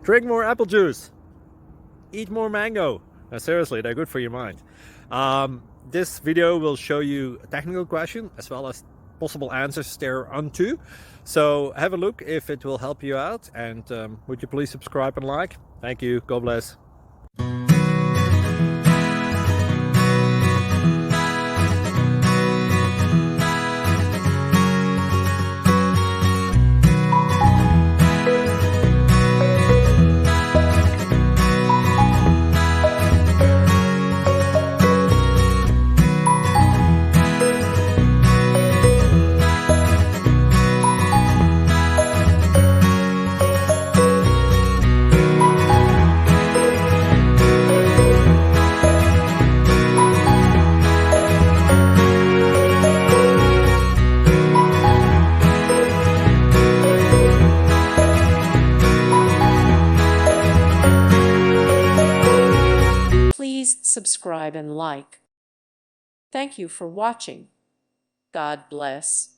Drink more apple juice. Eat more mango. Seriously, they're good for your mind. This video will show you a technical question as well as possible answers thereunto. So have a look if it will help you out, and would you please subscribe and like? Thank you. God bless. Please subscribe and like. Thank you for watching. God bless.